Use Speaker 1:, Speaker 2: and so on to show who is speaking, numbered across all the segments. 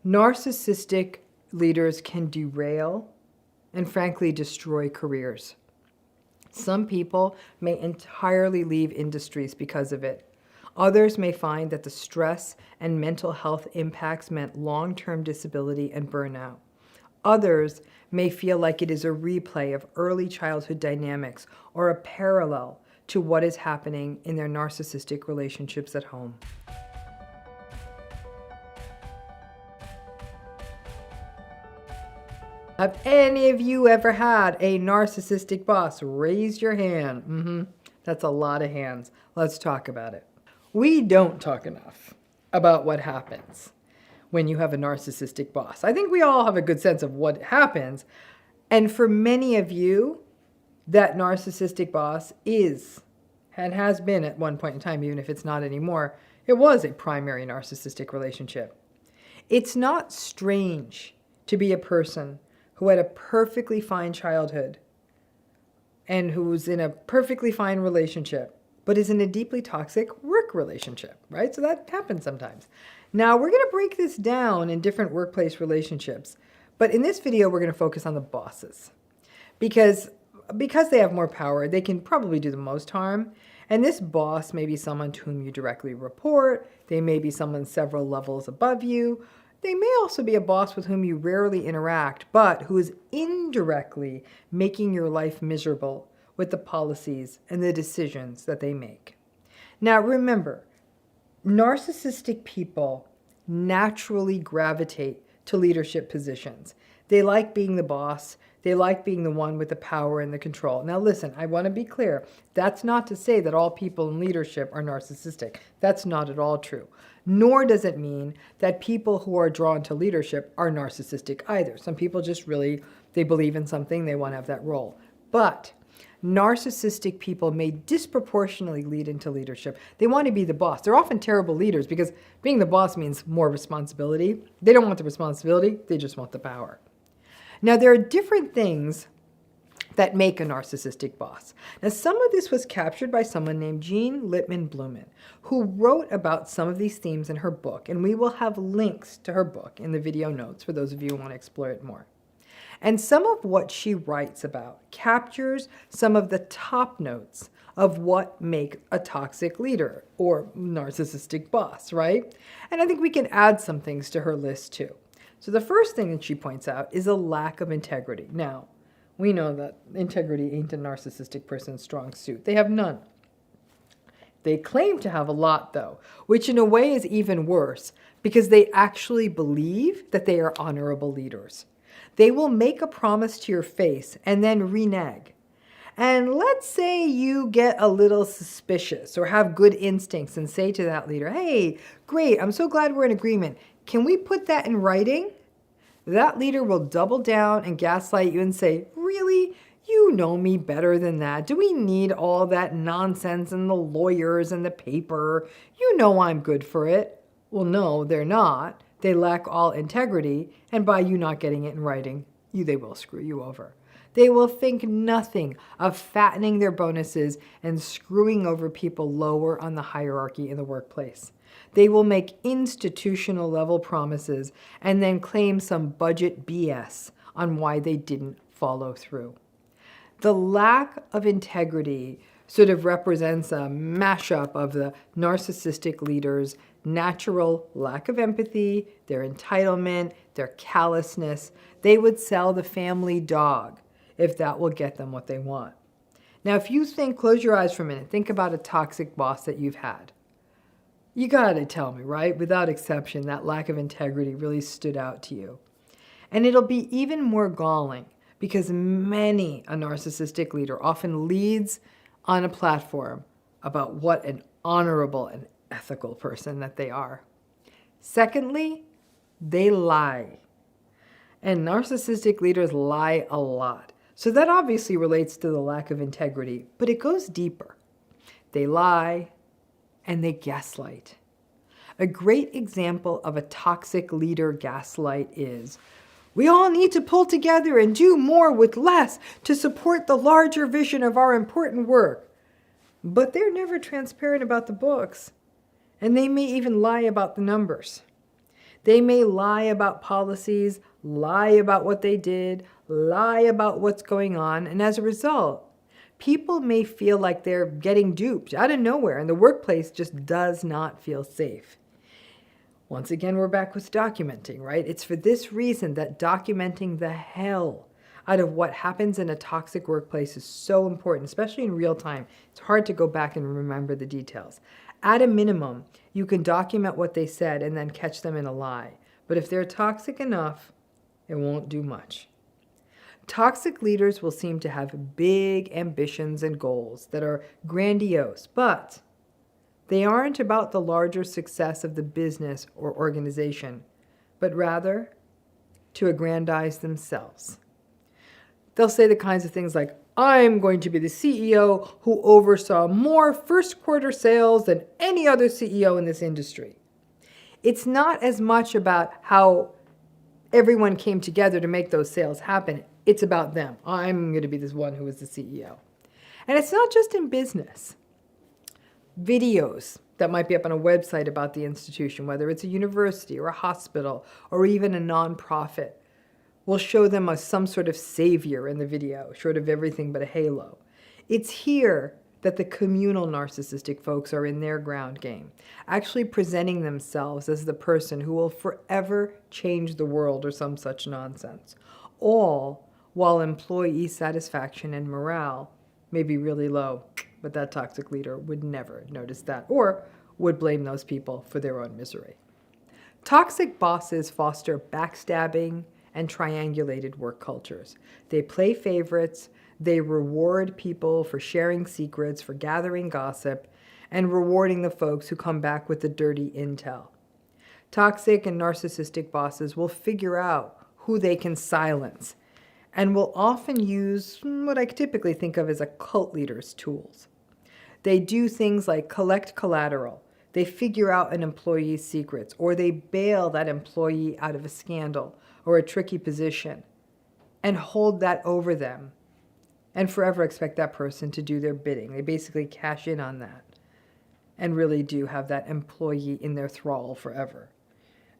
Speaker 1: Narcissistic leaders can derail and frankly destroy careers. Some people may entirely leave industries because of it. Others may find that the stress and mental health impacts meant long-term disability and burnout. Others may feel like it is a replay of early childhood dynamics or a parallel to what is happening in their narcissistic relationships at home. Have any of you ever had a narcissistic boss? Raise your hand. That's a lot of hands. Let's talk about it. We don't talk enough about what happens when you have a narcissistic boss. I think we all have a good sense of what happens. And for many of you, that narcissistic boss is and has been at one point in time, even if it's not anymore, it was a primary narcissistic relationship. It's not strange to be a person who had a perfectly fine childhood and who's in a perfectly fine relationship, but is in a deeply toxic work relationship, right? So that happens sometimes. Now, we're going to break this down in different workplace relationships, but in this video, we're going to focus on the bosses because they have more power, they can probably do the most harm. And this boss may be someone to whom you directly report. They may be someone several levels above you. They may also be a boss with whom you rarely interact, but who is indirectly making your life miserable with the policies and the decisions that they make. Now remember, narcissistic people naturally gravitate to leadership positions. They like being the boss. They like being the one with the power and the control. Now listen, I want to be clear. That's not to say that all people in leadership are narcissistic. That's not at all true. Nor does it mean that people who are drawn to leadership are narcissistic either. Some people just really, they believe in something, they want to have that role. But narcissistic people may disproportionately lead into leadership. They want to be the boss. They're often terrible leaders because being the boss means more responsibility. They don't want the responsibility, they just want the power. Now, there are different things that make a narcissistic boss. Now, some of this was captured by someone named Jean Littman-Blumen, who wrote about some of these themes in her book, and we will have links to her book in the video notes for those of you who want to explore it more. And some of what she writes about captures some of the top notes of what make a toxic leader or narcissistic boss, right? And I think we can add some things to her list too. So the first thing that she points out is a lack of integrity. Now, we know that integrity ain't a narcissistic person's strong suit. They have none. They claim to have a lot, though, which in a way is even worse because they actually believe that they are honorable leaders. They will make a promise to your face and then renege. And let's say you get a little suspicious or have good instincts and say to that leader, hey, great, I'm so glad we're in agreement. Can we put that in writing? That leader will double down and gaslight you and say, really? You know me better than that. Do we need all that nonsense and the lawyers and the paper? You know I'm good for it. Well, no, they're not. They lack all integrity, and by you not getting it in writing, they will screw you over. They will think nothing of fattening their bonuses and screwing over people lower on the hierarchy in the workplace. They will make institutional level promises and then claim some budget BS on why they didn't follow through. The lack of integrity sort of represents a mashup of the narcissistic leader's natural lack of empathy, their entitlement, their callousness. They would sell the family dog if that will get them what they want. Now, if you close your eyes for a minute, think about a toxic boss that you've had. You gotta tell me, right? Without exception, that lack of integrity really stood out to you. And it'll be even more galling because many a narcissistic leader often leads on a platform about what an honorable and ethical person that they are. Secondly, they lie. And narcissistic leaders lie a lot. So that obviously relates to the lack of integrity, but it goes deeper. They lie and they gaslight. A great example of a toxic leader gaslight is, we all need to pull together and do more with less to support the larger vision of our important work. But they're never transparent about the books, and they may even lie about the numbers. They may lie about policies, lie about what they did, lie about what's going on, and as a result, people may feel like they're getting duped out of nowhere, and the workplace just does not feel safe. Once again, we're back with documenting, right? It's for this reason that documenting the hell out of what happens in a toxic workplace is so important, especially in real time. It's hard to go back and remember the details. At a minimum, you can document what they said and then catch them in a lie. But if they're toxic enough, it won't do much. Toxic leaders will seem to have big ambitions and goals that are grandiose, but they aren't about the larger success of the business or organization, but rather to aggrandize themselves. They'll say the kinds of things like, I'm going to be the CEO who oversaw more first quarter sales than any other CEO in this industry. It's not as much about how everyone came together to make those sales happen. It's about them. I'm going to be this one who is the CEO. And it's not just in business. Videos that might be up on a website about the institution, whether it's a university or a hospital or even a nonprofit, will show them as some sort of savior in the video, short of everything but a halo. It's here that the communal narcissistic folks are in their ground game, actually presenting themselves as the person who will forever change the world or some such nonsense, all while employee satisfaction and morale may be really low, but that toxic leader would never notice that or would blame those people for their own misery. Toxic bosses foster backstabbing and triangulated work cultures. They play favorites, they reward people for sharing secrets, for gathering gossip, and rewarding the folks who come back with the dirty intel. Toxic and narcissistic bosses will figure out who they can silence and will often use what I typically think of as a cult leader's tools. They do things like collect collateral, they figure out an employee's secrets, or they bail that employee out of a scandal or a tricky position and hold that over them and forever expect that person to do their bidding. They basically cash in on that and really do have that employee in their thrall forever.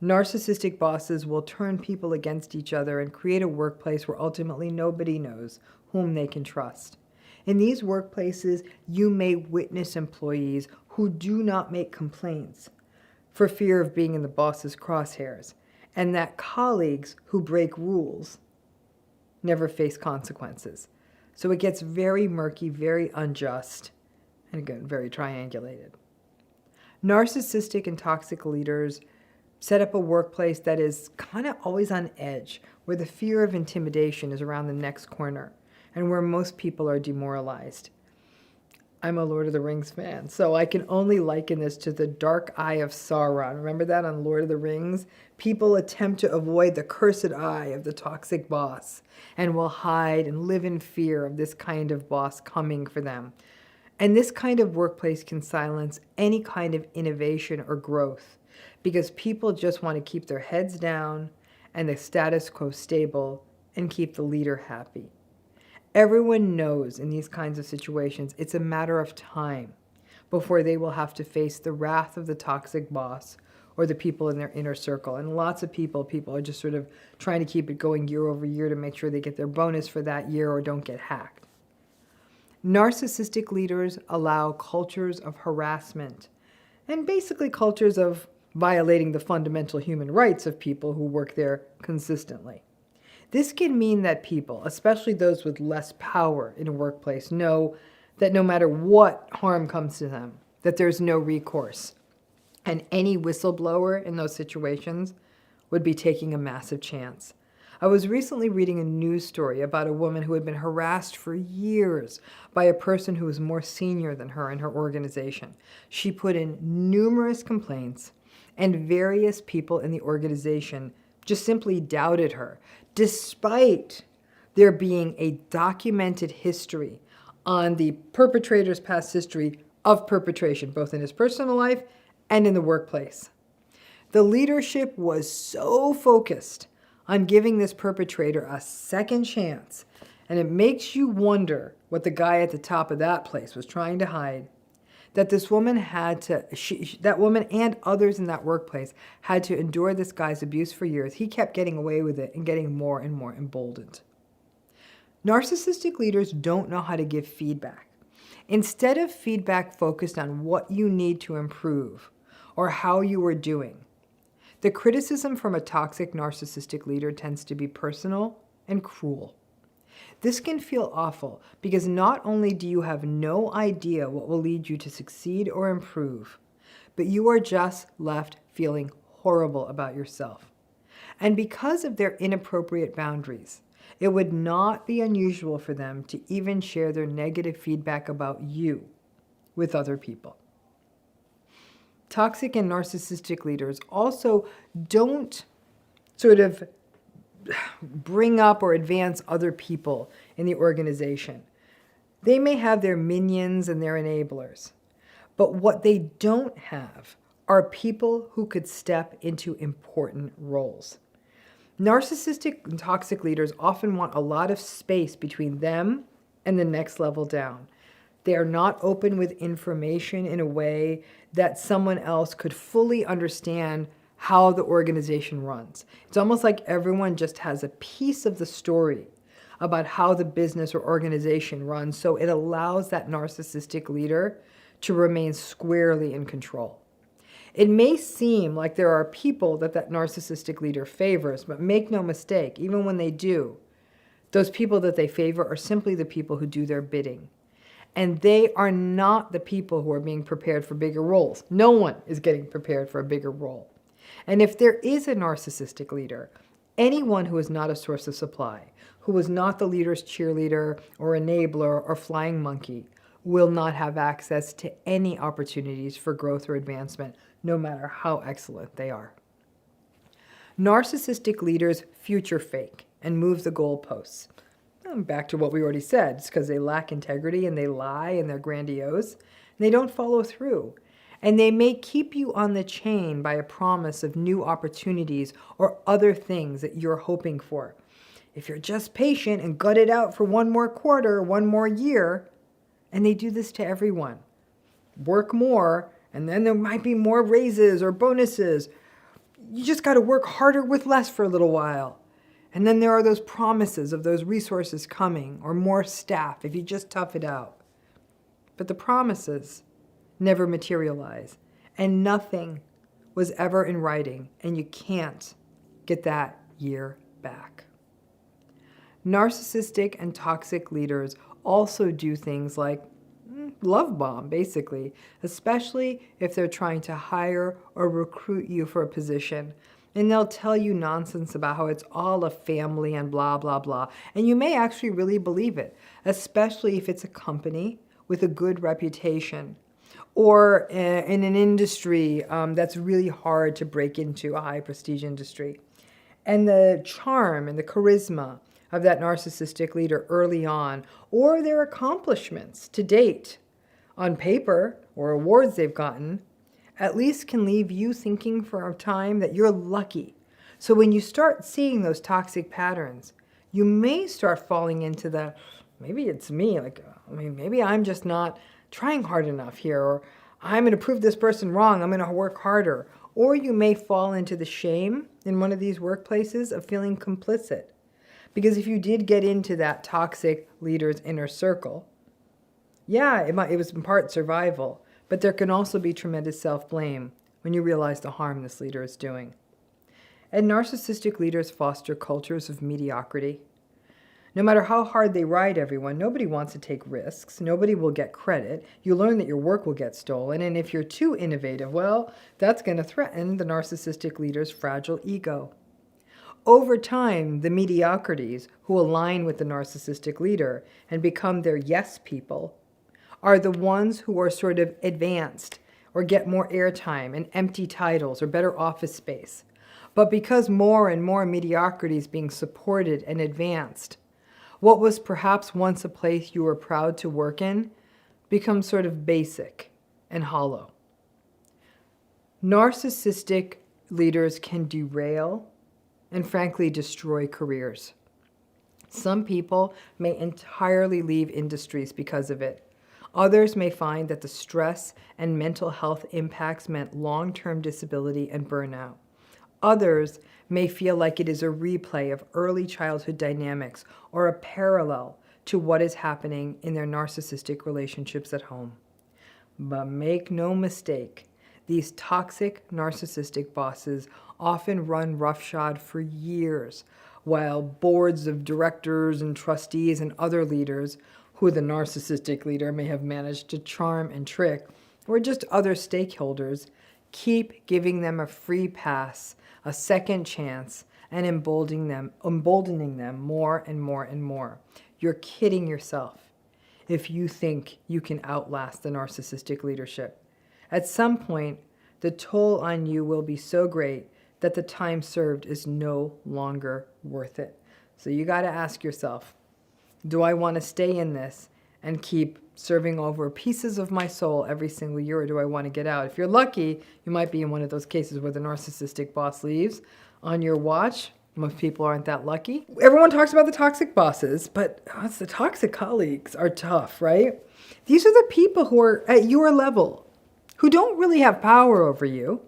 Speaker 1: Narcissistic bosses will turn people against each other and create a workplace where ultimately nobody knows whom they can trust. In these workplaces, you may witness employees who do not make complaints for fear of being in the boss's crosshairs, and that colleagues who break rules never face consequences. So it gets very murky, very unjust, and again, very triangulated. Narcissistic and toxic leaders set up a workplace that is kind of always on edge, where the fear of intimidation is around the next corner, and where most people are demoralized. I'm a Lord of the Rings fan, so I can only liken this to the dark eye of Sauron. Remember that on Lord of the Rings? People attempt to avoid the cursed eye of the toxic boss and will hide and live in fear of this kind of boss coming for them. And this kind of workplace can silence any kind of innovation or growth because people just want to keep their heads down and the status quo stable and keep the leader happy. Everyone knows in these kinds of situations it's a matter of time before they will have to face the wrath of the toxic boss or the people in their inner circle. And lots of people are just sort of trying to keep it going year over year to make sure they get their bonus for that year or don't get hacked. Narcissistic leaders allow cultures of harassment and basically cultures of violating the fundamental human rights of people who work there consistently. This can mean that people, especially those with less power in a workplace, know that no matter what harm comes to them, that there's no recourse. And any whistleblower in those situations would be taking a massive chance. I was recently reading a news story about a woman who had been harassed for years by a person who was more senior than her in her organization. She put in numerous complaints, and various people in the organization just simply doubted her, despite there being a documented history on the perpetrator's past history of perpetration, both in his personal life and in the workplace. The leadership was so focused on giving this perpetrator a second chance, and it makes you wonder what the guy at the top of that place was trying to hide, that this woman had to, that woman and others in that workplace had to endure this guy's abuse for years. He kept getting away with it and getting more and more emboldened. Narcissistic leaders don't know how to give feedback. Instead of feedback focused on what you need to improve or how you are doing, the criticism from a toxic narcissistic leader tends to be personal and cruel. This can feel awful because not only do you have no idea what will lead you to succeed or improve, but you are just left feeling horrible about yourself. And because of their inappropriate boundaries, it would not be unusual for them to even share their negative feedback about you with other people. Toxic and narcissistic leaders also don't sort of bring up or advance other people in the organization. They may have their minions and their enablers, but what they don't have are people who could step into important roles. Narcissistic and toxic leaders often want a lot of space between them and the next level down. They are not open with information in a way that someone else could fully understand how the organization runs. It's almost like everyone just has a piece of the story about how the business or organization runs, so it allows that narcissistic leader to remain squarely in control. It may seem like there are people that narcissistic leader favors, but make no mistake, even when they do, those people that they favor are simply the people who do their bidding. And they are not the people who are being prepared for bigger roles. No one is getting prepared for a bigger role. And if there is a narcissistic leader, anyone who is not a source of supply, who is not the leader's cheerleader or enabler or flying monkey, will not have access to any opportunities for growth or advancement, no matter how excellent they are. Narcissistic leaders future fake and move the goalposts. Back to what we already said, it's because they lack integrity and they lie and they're grandiose. And they don't follow through. And they may keep you on the chain by a promise of new opportunities or other things that you're hoping for. If you're just patient and gut it out for one more quarter, one more year, and they do this to everyone. Work more, and then there might be more raises or bonuses. You just got to work harder with less for a little while. And then there are those promises of those resources coming or more staff if you just tough it out. But the promises never materialize, and nothing was ever in writing, and you can't get that year back. Narcissistic and toxic leaders also do things like love bomb, basically, especially if they're trying to hire or recruit you for a position. And they'll tell you nonsense about how it's all a family and blah, blah, blah. And you may actually really believe it, especially if it's a company with a good reputation or in an industry that's really hard to break into, a high prestige industry. And the charm and the charisma of that narcissistic leader early on, or their accomplishments to date on paper or awards they've gotten, at least can leave you thinking for a time that you're lucky. So when you start seeing those toxic patterns, you may start falling into the, maybe it's me, maybe I'm just not trying hard enough here, or I'm going to prove this person wrong, I'm going to work harder. Or you may fall into the shame in one of these workplaces of feeling complicit. Because if you did get into that toxic leader's inner circle, yeah, it was in part survival, but there can also be tremendous self-blame when you realize the harm this leader is doing. And narcissistic leaders foster cultures of mediocrity. No matter how hard they ride everyone, nobody wants to take risks. Nobody will get credit. You learn that your work will get stolen. And if you're too innovative, well, that's going to threaten the narcissistic leader's fragile ego. Over time, the mediocrities who align with the narcissistic leader and become their yes people are the ones who are sort of advanced or get more airtime and empty titles or better office space. But because more and more mediocrity is being supported and advanced, what was perhaps once a place you were proud to work in becomes sort of basic and hollow. Narcissistic leaders can derail and frankly destroy careers. Some people may entirely leave industries because of it. Others may find that the stress and mental health impacts meant long-term disability and burnout. Others may feel like it is a replay of early childhood dynamics or a parallel to what is happening in their narcissistic relationships at home. But make no mistake, these toxic narcissistic bosses often run roughshod for years, while boards of directors and trustees and other leaders, who the narcissistic leader may have managed to charm and trick, or just other stakeholders, keep giving them a free pass, a second chance, and emboldening them more and more and more. You're kidding yourself if you think you can outlast the narcissistic leadership. At some point, the toll on you will be so great that the time served is no longer worth it. So you got to ask yourself, do I want to stay in this and keep serving over pieces of my soul every single year, or do I want to get out? If you're lucky, you might be in one of those cases where the narcissistic boss leaves on your watch. Most people aren't that lucky. Everyone talks about the toxic bosses, but it's the toxic colleagues are tough, right? These are the people who are at your level, who don't really have power over you,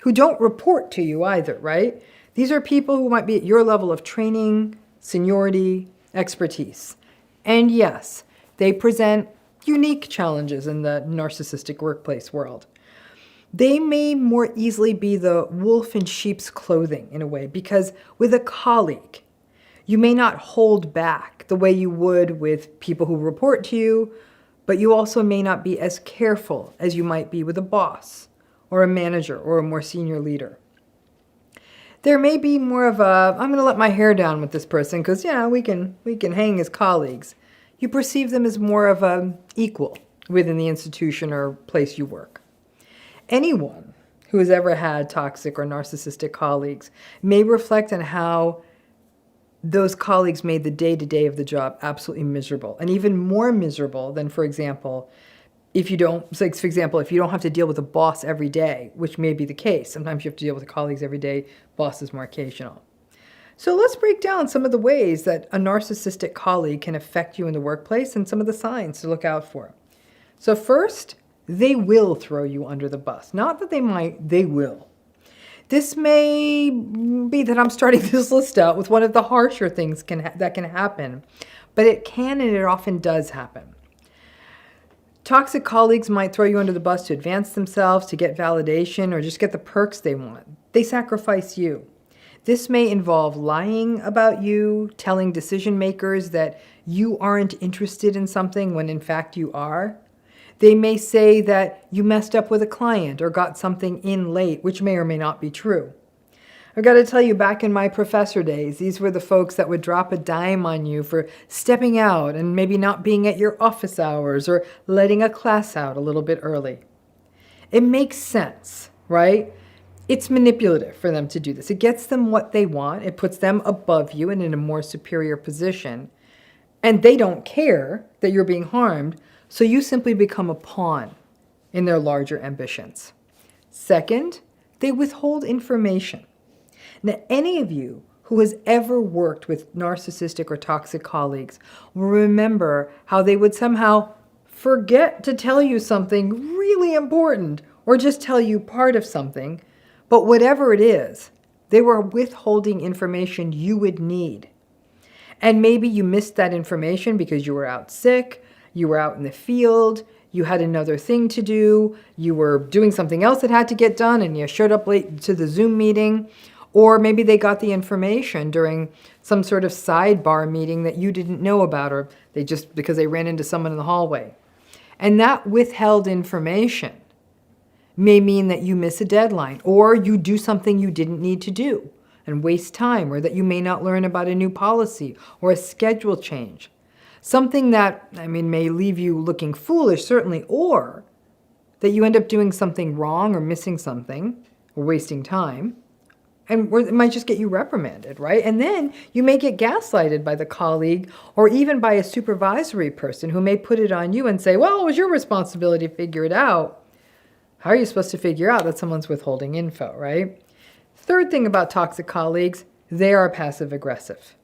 Speaker 1: who don't report to you either, right? These are people who might be at your level of training, seniority, expertise. And yes, they present unique challenges in the narcissistic workplace world. They may more easily be the wolf in sheep's clothing in a way, because with a colleague, you may not hold back the way you would with people who report to you, but you also may not be as careful as you might be with a boss or a manager or a more senior leader. There may be more of a, I'm going to let my hair down with this person because, yeah, we can hang as colleagues. You perceive them as more of an equal within the institution or place you work. Anyone who has ever had toxic or narcissistic colleagues may reflect on how those colleagues made the day-to-day of the job absolutely miserable, and even more miserable than, for example, if you don't have to deal with a boss every day, which may be the case. Sometimes you have to deal with colleagues every day, boss is more occasional. So let's break down some of the ways that a narcissistic colleague can affect you in the workplace and some of the signs to look out for. So first, they will throw you under the bus. Not that they might, they will. This may be that I'm starting this list out with one of the harsher things that can happen, but it can and it often does happen. Toxic colleagues might throw you under the bus to advance themselves, to get validation, or just get the perks they want. They sacrifice you. This may involve lying about you, telling decision makers that you aren't interested in something when in fact you are. They may say that you messed up with a client or got something in late, which may or may not be true. I've got to tell you, back in my professor days, these were the folks that would drop a dime on you for stepping out and maybe not being at your office hours or letting a class out a little bit early. It makes sense, right? It's manipulative for them to do this. It gets them what they want. It puts them above you and in a more superior position. And they don't care that you're being harmed, so you simply become a pawn in their larger ambitions. Second, they withhold information. Now, any of you who has ever worked with narcissistic or toxic colleagues will remember how they would somehow forget to tell you something really important or just tell you part of something. But whatever it is, they were withholding information you would need. And maybe you missed that information because you were out sick, you were out in the field, you had another thing to do, you were doing something else that had to get done and you showed up late to the Zoom meeting. Or maybe they got the information during some sort of sidebar meeting that you didn't know about, or because they ran into someone in the hallway. And that withheld information may mean that you miss a deadline, or you do something you didn't need to do and waste time, or that you may not learn about a new policy or a schedule change. Something that, may leave you looking foolish, certainly, or that you end up doing something wrong or missing something or wasting time. And it might just get you reprimanded, right? And then you may get gaslighted by the colleague or even by a supervisory person who may put it on you and say, well, it was your responsibility to figure it out. How are you supposed to figure out that someone's withholding info, right? Third thing about toxic colleagues, they are passive aggressive.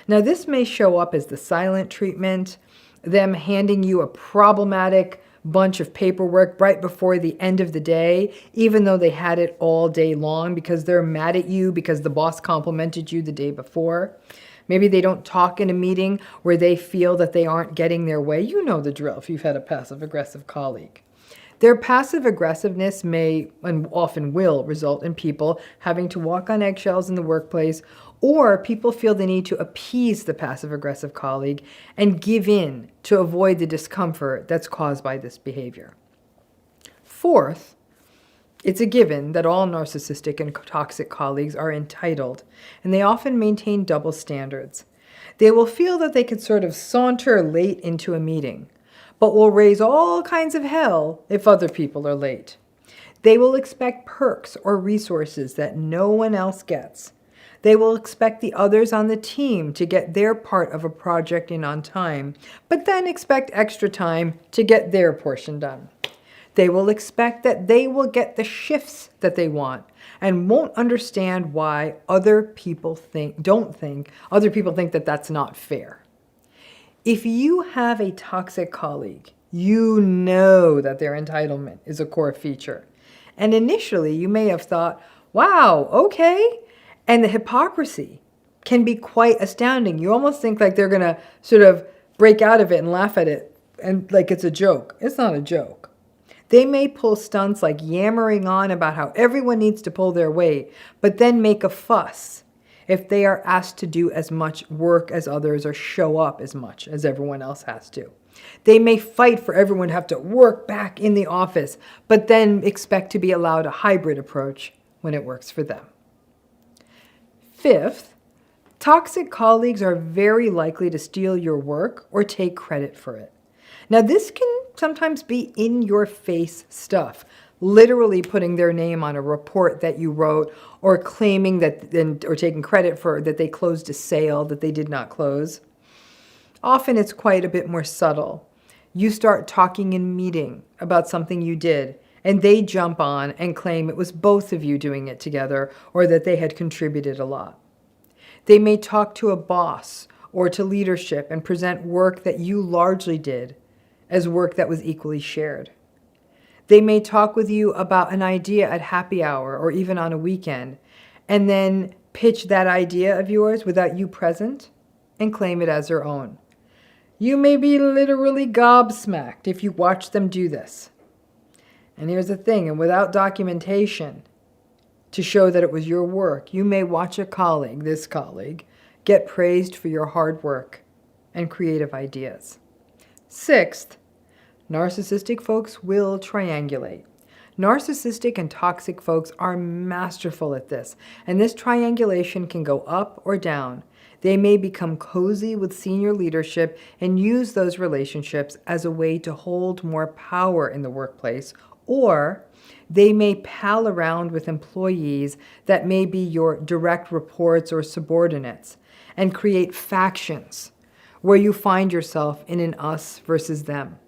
Speaker 1: Now, this may show up as the silent treatment, them handing you a problematic bunch of paperwork right before the end of the day, even though they had it all day long because they're mad at you because the boss complimented you the day before. Maybe they don't talk in a meeting where they feel that they aren't getting their way. You know the drill if you've had a passive-aggressive colleague. Their passive aggressiveness may and often will result in people having to walk on eggshells in the workplace, or people feel the need to appease the passive-aggressive colleague and give in to avoid the discomfort that's caused by this behavior. Fourth, it's a given that all narcissistic and toxic colleagues are entitled, and they often maintain double standards. They will feel that they could sort of saunter late into a meeting, but will raise all kinds of hell if other people are late. They will expect perks or resources that no one else gets. They will expect the others on the team to get their part of a project in on time, but then expect extra time to get their portion done. They will expect that they will get the shifts that they want and won't understand why other people think that that's not fair. If you have a toxic colleague, you know that their entitlement is a core feature. And initially, you may have thought, wow, okay. And the hypocrisy can be quite astounding. You almost think like they're going to sort of break out of it and laugh at it and like it's a joke. It's not a joke. They may pull stunts like yammering on about how everyone needs to pull their weight, but then make a fuss if they are asked to do as much work as others or show up as much as everyone else has to. They may fight for everyone to have to work back in the office, but then expect to be allowed a hybrid approach when it works for them. Fifth, toxic colleagues are very likely to steal your work or take credit for it. Now, this can sometimes be in-your-face stuff, literally putting their name on a report that you wrote or claiming that, or taking credit for that they closed a sale that they did not close. Often it's quite a bit more subtle. You start talking in meeting about something you did, and they jump on and claim it was both of you doing it together or that they had contributed a lot. They may talk to a boss or to leadership and present work that you largely did as work that was equally shared. They may talk with you about an idea at happy hour or even on a weekend, and then pitch that idea of yours without you present and claim it as their own. You may be literally gobsmacked if you watch them do this. And here's the thing, and without documentation to show that it was your work, you may watch a colleague, this colleague, get praised for your hard work and creative ideas. Sixth, narcissistic folks will triangulate. Narcissistic and toxic folks are masterful at this, and this triangulation can go up or down. They may become cozy with senior leadership and use those relationships as a way to hold more power in the workplace, or they may pal around with employees that may be your direct reports or subordinates and create factions where you find yourself in an us versus them.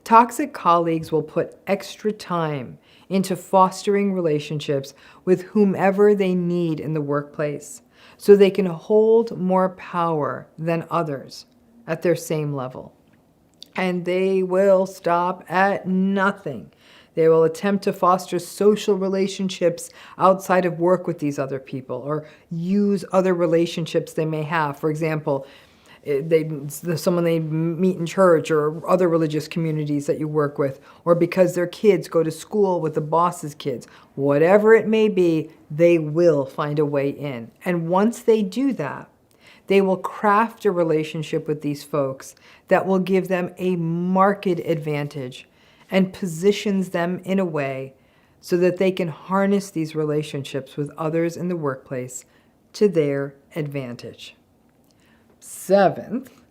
Speaker 1: Toxic colleagues will put extra time into fostering relationships with whomever they need in the workplace so they can hold more power than others at their same level. And they will stop at nothing. They will attempt to foster social relationships outside of work with these other people or use other relationships they may have. For example, someone they meet in church or other religious communities that you work with, or because their kids go to school with the boss's kids. Whatever it may be, they will find a way in. And once they do that, they will craft a relationship with these folks that will give them a marked advantage and positions them in a way so that they can harness these relationships with others in the workplace to their advantage. Seventh,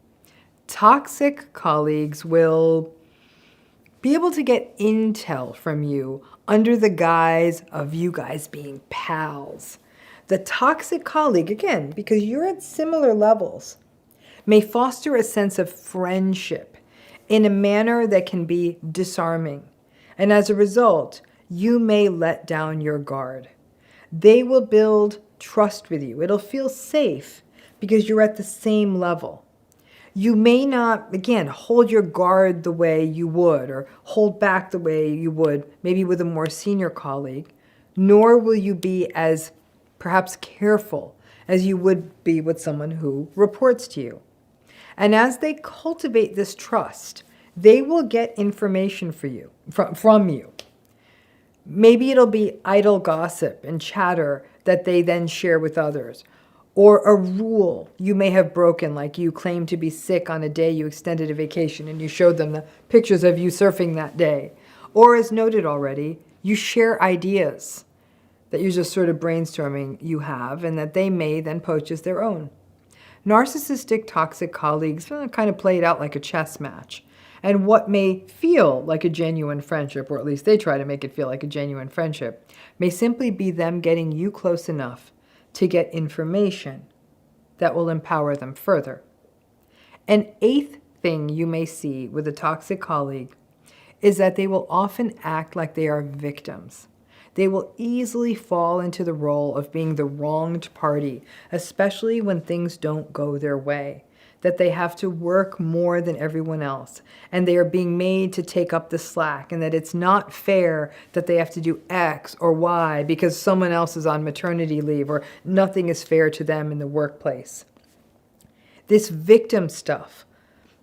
Speaker 1: toxic colleagues will be able to get intel from you under the guise of you guys being pals. The toxic colleague, again, because you're at similar levels, may foster a sense of friendship in a manner that can be disarming. And as a result, you may let down your guard. They will build trust with you. It'll feel safe because you're at the same level. You may not, again, hold your guard the way you would, or hold back the way you would, maybe with a more senior colleague, nor will you be as perhaps careful as you would be with someone who reports to you. And as they cultivate this trust, they will get information for you, from you. Maybe it'll be idle gossip and chatter that they then share with others. Or a rule you may have broken, like you claimed to be sick on a day you extended a vacation and you showed them the pictures of you surfing that day. Or as noted already, you share ideas that you're just sort of brainstorming you have and that they may then poach as their own. Narcissistic toxic colleagues kind of play it out like a chess match. And what may feel like a genuine friendship, or at least they try to make it feel like a genuine friendship, may simply be them getting you close enough to get information that will empower them further. An eighth thing you may see with a toxic colleague is that they will often act like they are victims. They will easily fall into the role of being the wronged party, especially when things don't go their way, that they have to work more than everyone else, and they are being made to take up the slack, and that it's not fair that they have to do X or Y because someone else is on maternity leave, or nothing is fair to them in the workplace. This victim stuff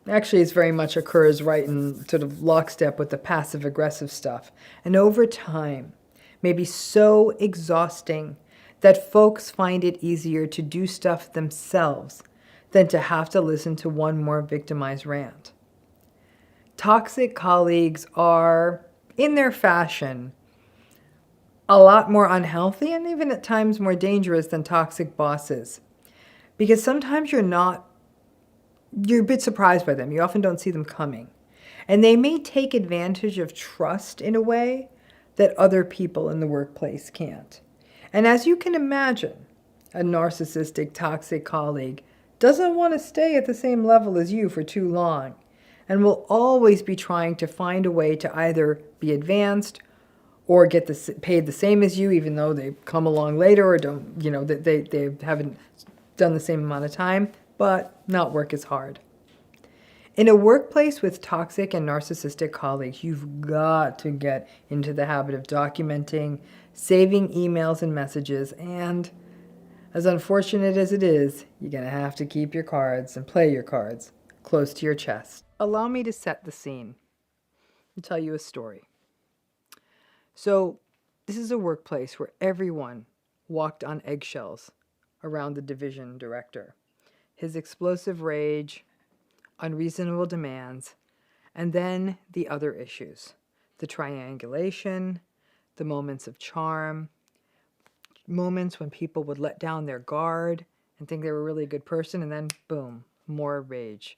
Speaker 1: actually is very much occurs right in sort of lockstep with the passive-aggressive stuff, and over time may be so exhausting that folks find it easier to do stuff themselves than to have to listen to one more victimized rant. Toxic colleagues are, in their fashion, a lot more unhealthy and even at times more dangerous than toxic bosses. Because sometimes you're a bit surprised by them. You often don't see them coming. And they may take advantage of trust in a way that other people in the workplace can't. And as you can imagine, a narcissistic, toxic colleague doesn't want to stay at the same level as you for too long and will always be trying to find a way to either be advanced or get paid the same as you, even though they've come along later or don't, they haven't done the same amount of time, but not work as hard. In a workplace with toxic and narcissistic colleagues, you've got to get into the habit of documenting, saving emails and messages, and as unfortunate as it is, you're going to have to keep your cards and play your cards close to your chest. Allow me to set the scene and tell you a story. So, this is a workplace where everyone walked on eggshells around the division director. His explosive rage, unreasonable demands, and then the other issues. The triangulation, the moments of charm, moments when people would let down their guard and think they were a really good person, and then boom, more rage.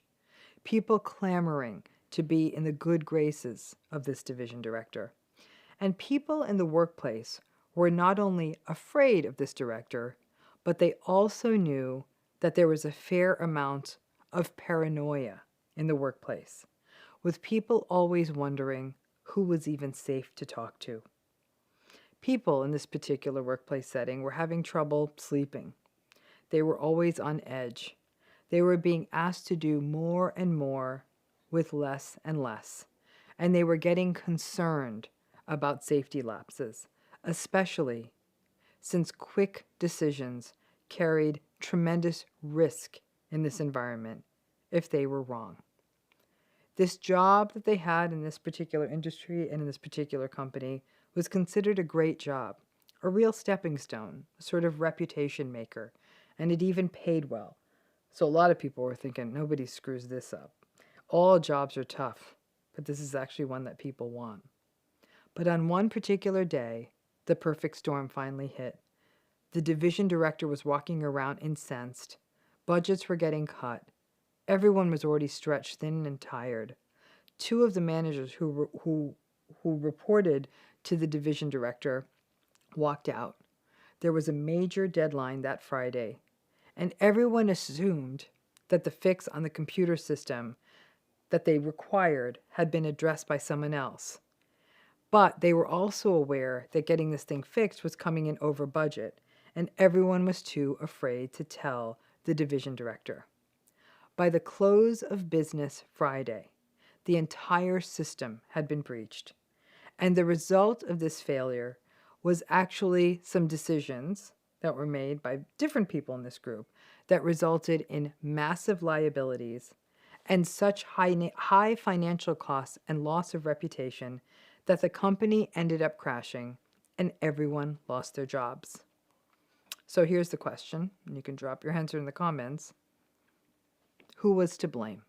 Speaker 1: People clamoring to be in the good graces of this division director. And people in the workplace were not only afraid of this director, but they also knew that there was a fair amount of paranoia in the workplace, with people always wondering who was even safe to talk to. People in this particular workplace setting were having trouble sleeping. They were always on edge. They were being asked to do more and more with less and less, and they were getting concerned about safety lapses, especially since quick decisions carried tremendous risk in this environment if they were wrong. This job that they had in this particular industry and in this particular company was considered a great job, a real stepping stone, a sort of reputation maker, and it even paid well. So a lot of people were thinking, nobody screws this up. All jobs are tough, but this is actually one that people want. But on one particular day, the perfect storm finally hit. The division director was walking around incensed. Budgets were getting cut. Everyone was already stretched thin and tired. Two of the managers who reported to the division director walked out. There was a major deadline that Friday, and everyone assumed that the fix on the computer system that they required had been addressed by someone else. But they were also aware that getting this thing fixed was coming in over budget, and everyone was too afraid to tell the division director. By the close of business Friday, the entire system had been breached. And the result of this failure was actually some decisions that were made by different people in this group that resulted in massive liabilities and such high financial costs and loss of reputation that the company ended up crashing and everyone lost their jobs. So here's the question, and you can drop your answer in the comments. Who was to blame?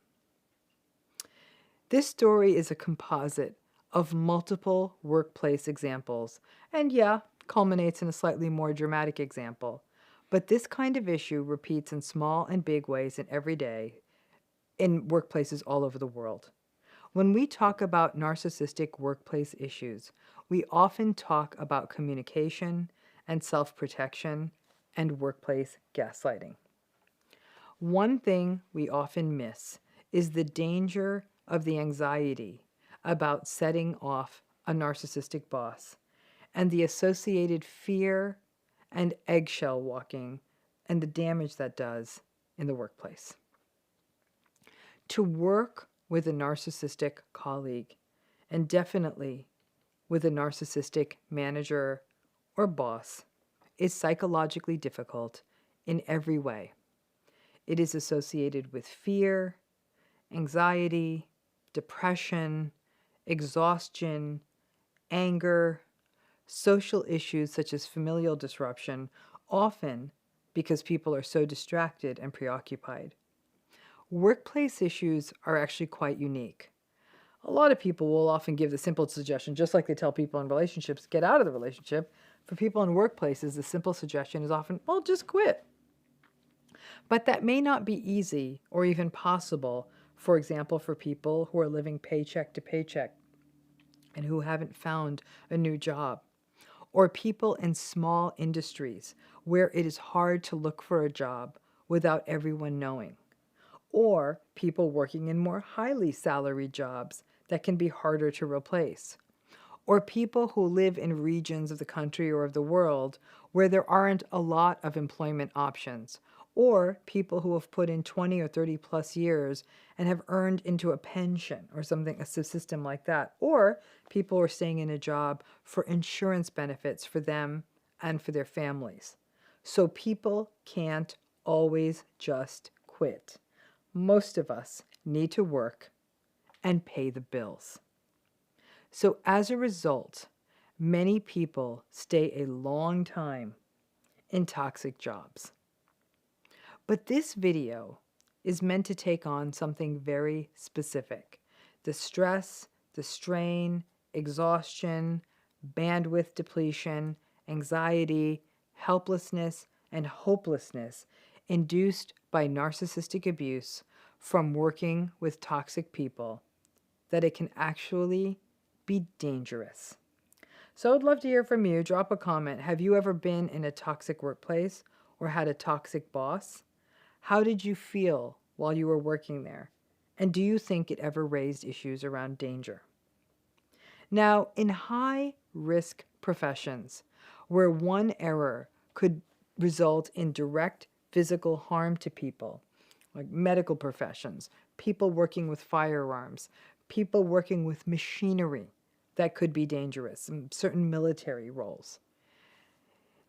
Speaker 1: This story is a composite of multiple workplace examples, and yeah, culminates in a slightly more dramatic example. But this kind of issue repeats in small and big ways in every day in workplaces all over the world. When we talk about narcissistic workplace issues, we often talk about communication and self-protection and workplace gaslighting. One thing we often miss is the danger of the anxiety about setting off a narcissistic boss and the associated fear and eggshell walking and the damage that does in the workplace. To work with a narcissistic colleague, and definitely with a narcissistic manager or boss, is psychologically difficult in every way. It is associated with fear, anxiety, depression, exhaustion, anger, social issues such as familial disruption, often because people are so distracted and preoccupied. Workplace issues are actually quite unique. A lot of people will often give the simple suggestion, just like they tell people in relationships, get out of the relationship. For people in workplaces, the simple suggestion is often, well, just quit. But that may not be easy or even possible, for example, for people who are living paycheck to paycheck and who haven't found a new job, or people in small industries where it is hard to look for a job without everyone knowing, or people working in more highly salaried jobs that can be harder to replace, or people who live in regions of the country or of the world where there aren't a lot of employment options, or people who have put in 20 or 30 plus years and have earned into a pension or something, a system like that, or people who are staying in a job for insurance benefits for them and for their families. So people can't always just quit. Most of us need to work and pay the bills. So as a result, many people stay a long time in toxic jobs. But this video is meant to take on something very specific: the stress, the strain, exhaustion, bandwidth depletion, anxiety, helplessness, and hopelessness induced by narcissistic abuse from working with toxic people, that it can actually be dangerous. So I'd love to hear from you. Drop a comment. Have you ever been in a toxic workplace or had a toxic boss? How did you feel while you were working there? And do you think it ever raised issues around danger? Now, in high-risk professions, where one error could result in direct physical harm to people, like medical professions, people working with firearms, people working with machinery that could be dangerous, in certain military roles.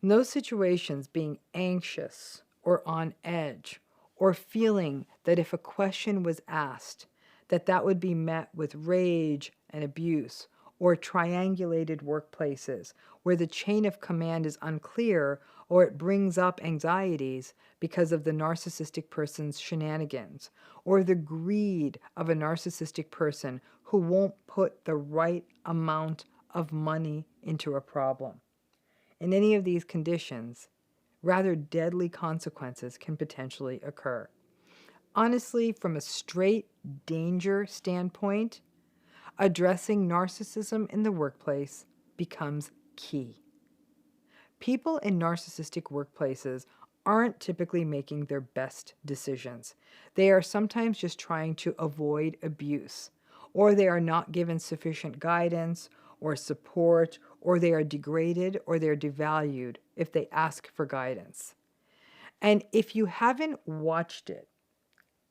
Speaker 1: In those situations, being anxious or on edge, or feeling that if a question was asked, that would be met with rage and abuse, or triangulated workplaces where the chain of command is unclear, or it brings up anxieties because of the narcissistic person's shenanigans, or the greed of a narcissistic person who won't put the right amount of money into a problem. In any of these conditions, rather deadly consequences can potentially occur. Honestly, from a straight danger standpoint, addressing narcissism in the workplace becomes key. People in narcissistic workplaces aren't typically making their best decisions. They are sometimes just trying to avoid abuse, or they are not given sufficient guidance or support, or they are degraded or they're devalued if they ask for guidance. And if you haven't watched it,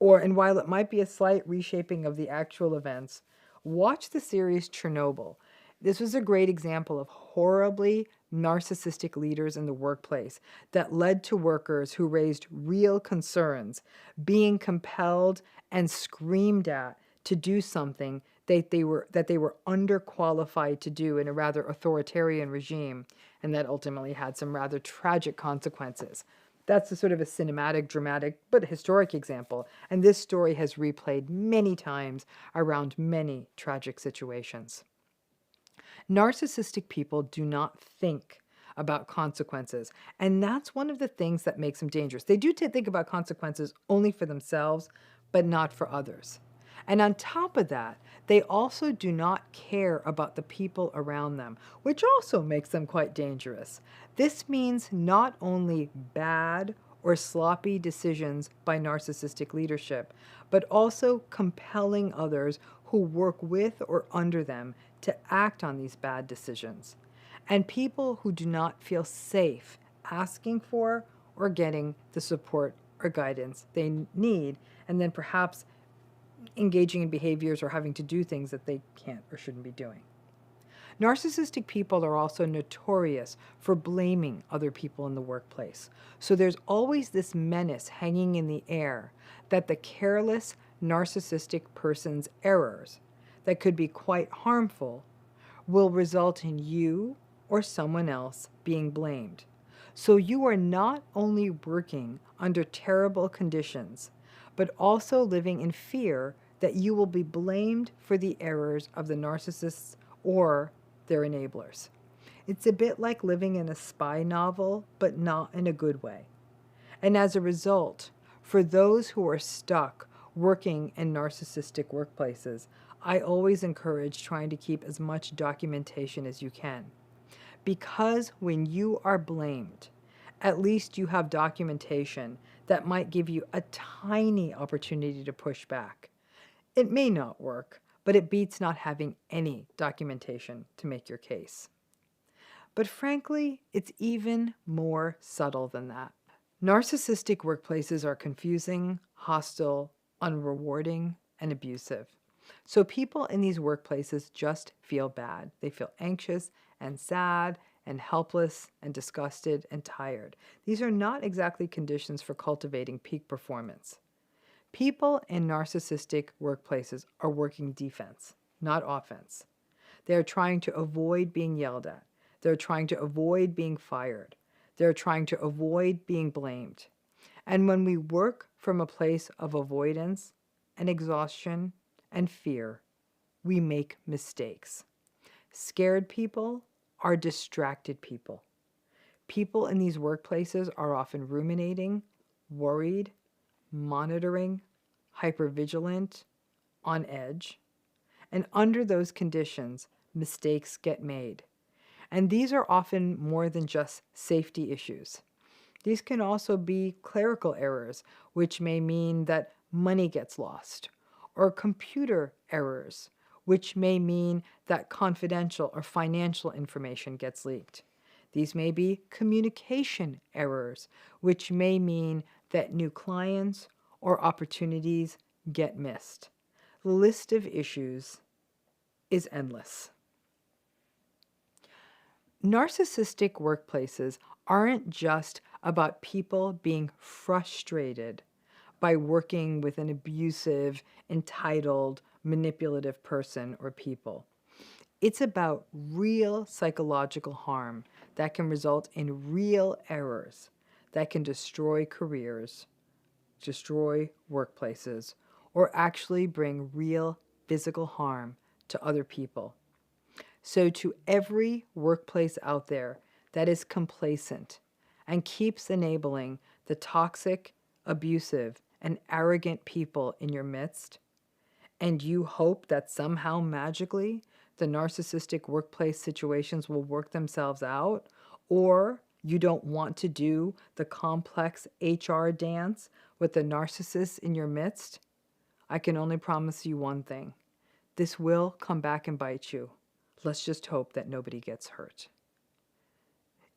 Speaker 1: And while it might be a slight reshaping of the actual events, watch the series Chernobyl. This was a great example of horribly narcissistic leaders in the workplace that led to workers who raised real concerns, being compelled and screamed at to do something that they were underqualified to do in a rather authoritarian regime, and that ultimately had some rather tragic consequences. That's a sort of a cinematic, dramatic, but historic example, and this story has replayed many times around many tragic situations. Narcissistic people do not think about consequences, and that's one of the things that makes them dangerous. They do think about consequences only for themselves, but not for others. And on top of that, they also do not care about the people around them, which also makes them quite dangerous. This means not only bad or sloppy decisions by narcissistic leadership, but also compelling others who work with or under them to act on these bad decisions. And people who do not feel safe asking for or getting the support or guidance they need, and then perhaps engaging in behaviors or having to do things that they can't or shouldn't be doing. Narcissistic people are also notorious for blaming other people in the workplace. So there's always this menace hanging in the air that the careless narcissistic person's errors, that could be quite harmful, will result in you or someone else being blamed. So you are not only working under terrible conditions, but also living in fear that you will be blamed for the errors of the narcissists or their enablers. It's a bit like living in a spy novel, but not in a good way. And as a result, for those who are stuck working in narcissistic workplaces, I always encourage trying to keep as much documentation as you can. Because when you are blamed, at least you have documentation that might give you a tiny opportunity to push back. It may not work, but it beats not having any documentation to make your case. But frankly, it's even more subtle than that. Narcissistic workplaces are confusing, hostile, unrewarding, and abusive. So people in these workplaces just feel bad. They feel anxious and sad and helpless and disgusted and tired. These are not exactly conditions for cultivating peak performance. People in narcissistic workplaces are working defense, not offense. They're trying to avoid being yelled at. They're trying to avoid being fired. They're trying to avoid being blamed. And when we work from a place of avoidance and exhaustion and fear, we make mistakes. Scared people are distracted people. People in these workplaces are often ruminating, worried, monitoring, hypervigilant, on edge. And under those conditions, mistakes get made. And these are often more than just safety issues. These can also be clerical errors, which may mean that money gets lost, or computer errors, which may mean that confidential or financial information gets leaked. These may be communication errors, which may mean that new clients or opportunities get missed. The list of issues is endless. Narcissistic workplaces aren't just about people being frustrated by working with an abusive, entitled, manipulative person or people. It's about real psychological harm that can result in real errors that can destroy careers, destroy workplaces, or actually bring real physical harm to other people. So to every workplace out there that is complacent and keeps enabling the toxic, abusive, and arrogant people in your midst, and you hope that somehow magically the narcissistic workplace situations will work themselves out, or you don't want to do the complex HR dance with the narcissists in your midst, I can only promise you one thing. This will come back and bite you. Let's just hope that nobody gets hurt.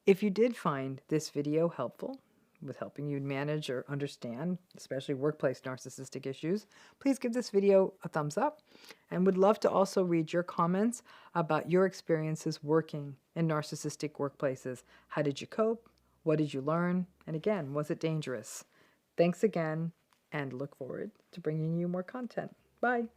Speaker 1: If you did find this video helpful, with helping you manage or understand, especially workplace narcissistic issues, please give this video a thumbs up, and would love to also read your comments about your experiences working in narcissistic workplaces. How did you cope? What did you learn? And again, was it dangerous? Thanks again, and look forward to bringing you more content. Bye.